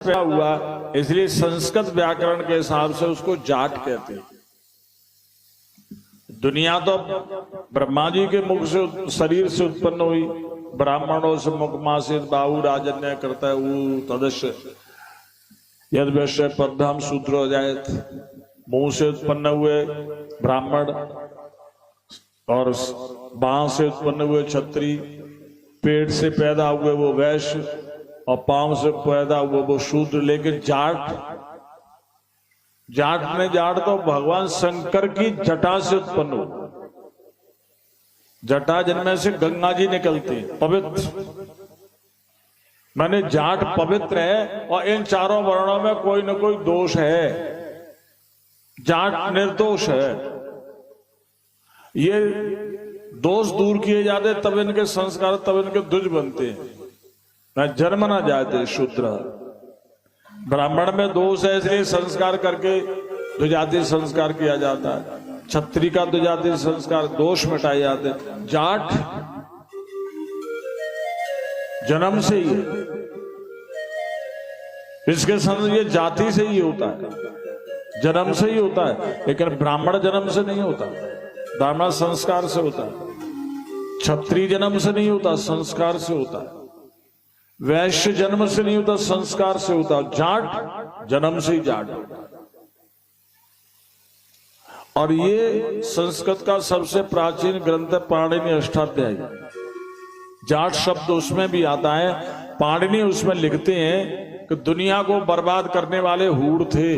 हुआ, इसलिए संस्कृत व्याकरण के हिसाब से उसको जाट कहते हैं। दुनिया तो ब्रह्मा जी के मुख से शरीर से उत्पन्न हुई, ब्राह्मणों से मुखमासित बाहु राजन्य करता है वो तदस्य यद वैश्य पद्म सूत्र हो जाए, मुंह से उत्पन्न हुए ब्राह्मण और बाह से उत्पन्न हुए क्षत्रिय, पेट से पैदा हुए वो वैश्य और पांव से पैदा हुए वो शूद्र। लेकिन जाट तो भगवान शंकर की जटा से उत्पन्न हो, जटा जिनमें से गंगा जी निकलती है, पवित्र। माने जाट पवित्र है और इन चारों वर्णों में कोई न कोई दोष है, जाट निर्दोष है। ये दोष दूर किए जाते तब इनके संस्कार, तब इनके द्विज बनते हैं, न जन्म ना जाते शूद्र। ब्राह्मण में दोष है इसलिए संस्कार करके द्विजाति संस्कार किया जाता है, क्षत्रिय का द्विजाति संस्कार दोष मिटाए जाते। जाट जन्म से ही है, इसके संग ये जाति से ही होता है, जन्म से ही होता है। लेकिन ब्राह्मण जन्म से नहीं होता, ब्राह्मण संस्कार से होता है। क्षत्रिय जन्म से नहीं होता, संस्कार से होता है। वैश्य जन्म से नहीं होता, संस्कार से होता। जाट जन्म से ही जाट होता है। और ये संस्कृत का सबसे प्राचीन ग्रंथ है पाणिनि अष्टाध्यायी। जाट शब्द उसमें भी आता है। पाणिनि उसमें लिखते हैं कि दुनिया को बर्बाद करने वाले हूड़ थे।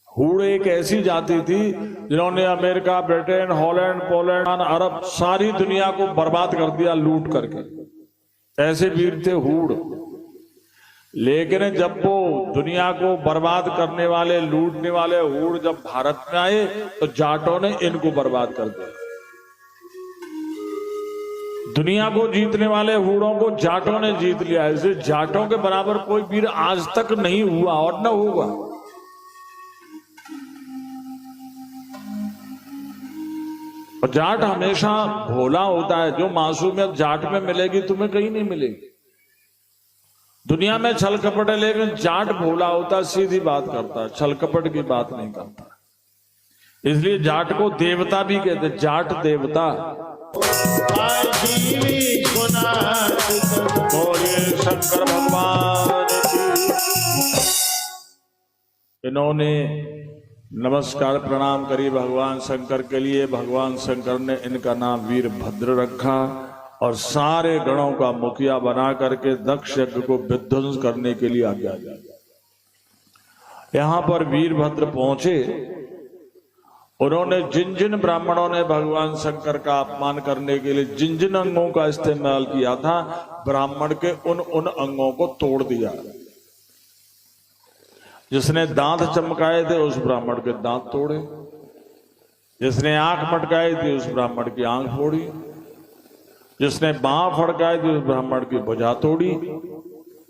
हूड़ एक ऐसी जाति थी जिन्होंने अमेरिका, ब्रिटेन, हॉलैंड, पोलैंड, अरब सारी दुनिया को बर्बाद कर दिया लूट करके। ऐसे वीर थे हूड़। लेकिन जब वो दुनिया को बर्बाद करने वाले, लूटने वाले हूड़ जब भारत में आए तो जाटों ने इनको बर्बाद कर दिया। दुनिया को जीतने वाले हूड़ों को जाटों ने जीत लिया। इसलिए जाटों के बराबर कोई वीर आज तक नहीं हुआ और न होगा। और जाट हमेशा भोला होता है। जो मासूमियत जाट में मिलेगी तुम्हें कहीं नहीं मिलेगी। दुनिया में छल कपट है, लेकिन जाट भोला होता है, सीधी बात करता है, छल कपट की बात नहीं करता। इसलिए जाट को देवता भी कहते हैं, जाट देवता। शंकर भगवान इन्होंने नमस्कार प्रणाम करी भगवान शंकर के लिए। भगवान शंकर ने इनका नाम वीरभद्र रखा और सारे गणों का मुखिया बना करके दक्ष यज्ञ को विध्वंस करने के लिए आज्ञा दी। यहां पर वीरभद्र पहुंचे। उन्होंने जिन जिन ब्राह्मणों ने भगवान शंकर का अपमान करने के लिए जिन जिन अंगों का इस्तेमाल किया था, ब्राह्मण के उन उन अंगों को तोड़ दिया। जिसने दांत चमकाए थे उस ब्राह्मण के दांत तोड़े, जिसने आंख मटकाई थी उस ब्राह्मण की आंख फोड़ी, जिसने बांह फड़काई थी उस ब्राह्मण की भुजा तोड़ी,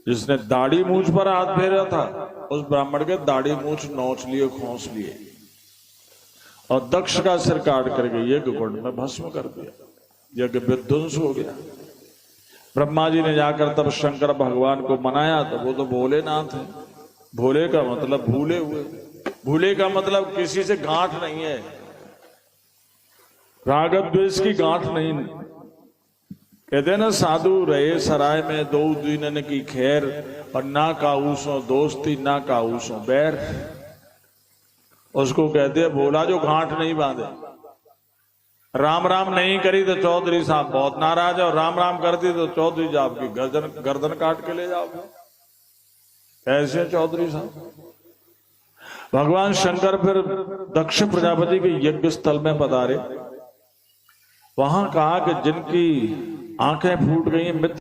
जिसने दाढ़ी मूछ पर हाथ फेरा था उस ब्राह्मण के दाढ़ी मूछ नोच लिए, खोस लिए और दक्ष का सिर काट करके यज्ञ कुंड में भस्म कर दिया। यज्ञ विध्वंस हो गया। ब्रह्मा जी ने जाकर तब शंकर भगवान को मनाया तो वो तो भोलेनाथ है। भोले का मतलब भूले हुए, भूले का मतलब किसी से गांठ नहीं है, राग द्वेष की गांठ नहीं। कहते ना साधु रहे सराय में दो दीनन की खैर, और ना काऊसों दोस्ती ना काऊसों बैर। उसको कहते हैं भोला जो गांठ नहीं बांधे। राम राम नहीं करी तो चौधरी साहब बहुत नाराज है, और राम राम करती तो चौधरी जी आपकी गर्दन काट के ले जाओगे। ऐसे चौधरी साहब। भगवान शंकर फिर दक्ष प्रजापति के यज्ञ स्थल में पधारे। वहां कहा कि जिनकी आंखें फूट गई, मित्र